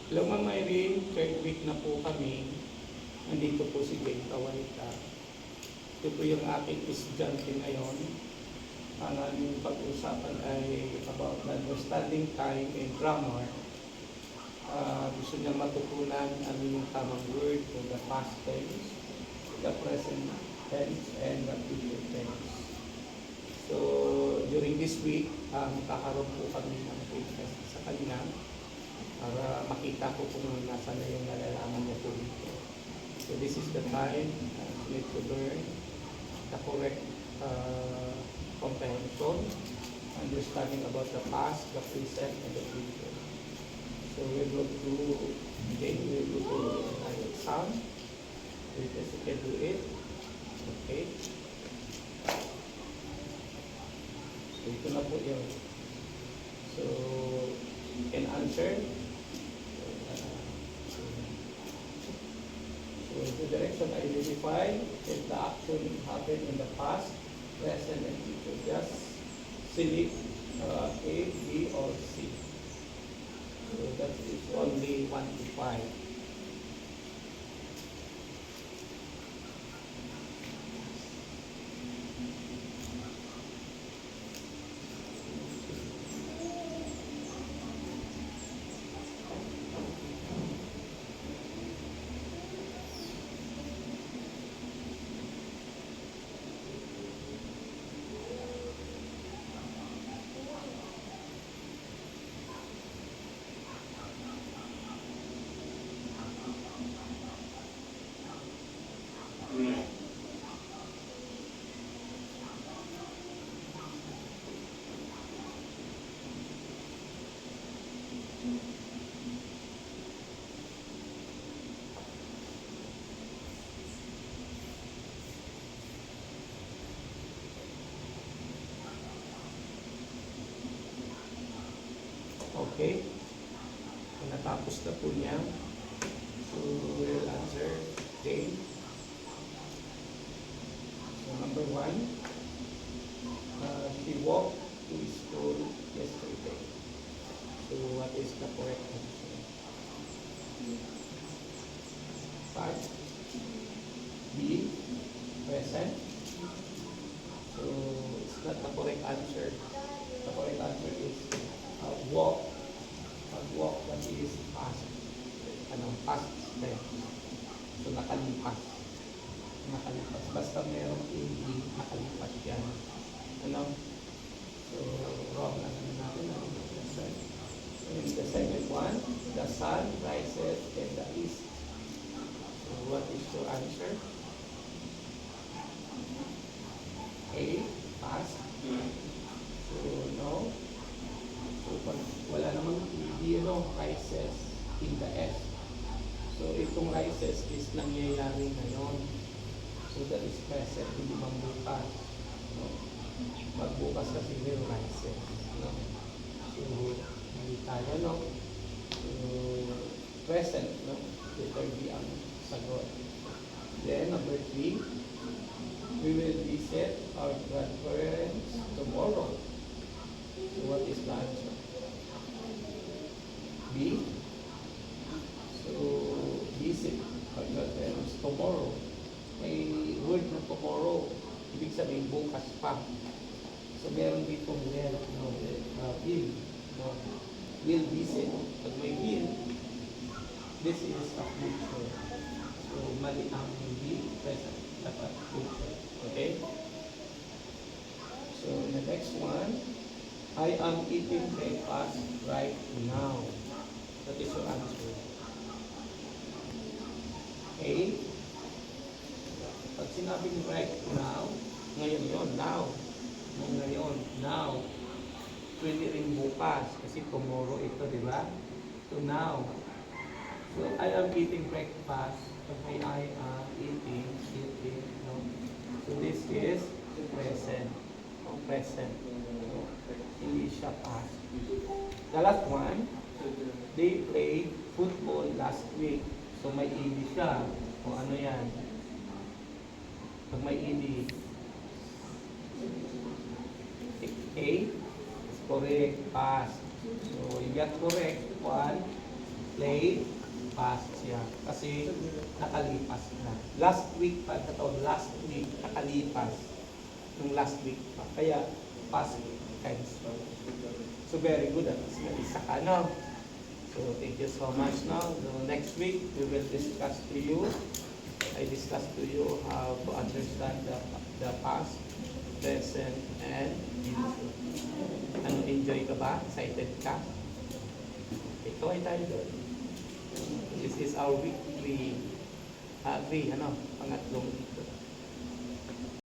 Hello Ma'am Irene, third week na po kami. Nandito po si Jane Kawaita. Ito po yung aking estudyante ngayon. Ang aming pag-usapan ay about the understanding time and grammar. Gusto niya matutunan ano yung tamang word for the past tense, the present tense, and the future tense. So, during this week, kakaroon po kami ng field test sa kanya para makita ko kung nasa na yung nalalaman niya po dito. So, this is the time you need to learn the correct comprehension, understanding about the past, the present, and the future. So, we'll go to, again, we'll go to an exam. If you can do it. Okay. So, ito na po yun. So, you can answer. So, the direction identified if the action happened in the past, present, and future. Just select A, B, or C. So, that is only 1 to 5. Okay? Natapos na po niya. So, we'll answer Jane. So, number 1, she walked to school yesterday. So, what is the correct answer? 5. B, present. So, it's not the correct answer. The correct answer is walk. Pag-walk, that is past. Past tense. So, nakalipas. Nakalipas. Basta merong hindi, nakalipas yan. So, wrong. Natin. And the second one, the sun rises in the east. So, what is your answer? A, past. So, no. So, wala namang rises in the S. So, itong rises is nangyayari ngayon. So, that is present, hindi magbukas. No? Magbukas kasi may rises. No? So, hindi tayo, no? So, present, no? Letter B ang sagot. Then, number 3, we will visit our grandparents tomorrow. So, what is the answer? B. So, visit our grandparents tomorrow. May word na tomorrow. Ibig sabihin, bukas pa. So, meron ditong will, no? Will. No? Will visit. Pag may will, this is a future. So, mali ang be present. Dapat future. Okay? So, the next one, I am eating breakfast right now. That is your answer. Okay? Pag sinabing right now, ngayon yun, now. Ngayon, now. Pwede rin bukas, kasi tomorrow ito, di ba? So now. So, I am eating breakfast. Okay, I am eating, no? So, this is present. Present. Hindi siya past. The last one, they played football last week. So, may hindi siya. O ano yan? Pag may hindi, A is correct, past. So, you got correct 1, Play, pass siya. Kasi nakalipas na. Last week pa, last week, nakalipas. Nung last week pa. Kaya, past tense. So, very good. At least isa ka, no? So, thank you so much, no? So, next week, we will discuss to you. I discuss to you how to understand the past, present, and future. Ano, enjoy ka ba? Excited ka? Ito ay tayo doon. This is our weekly, pangatlong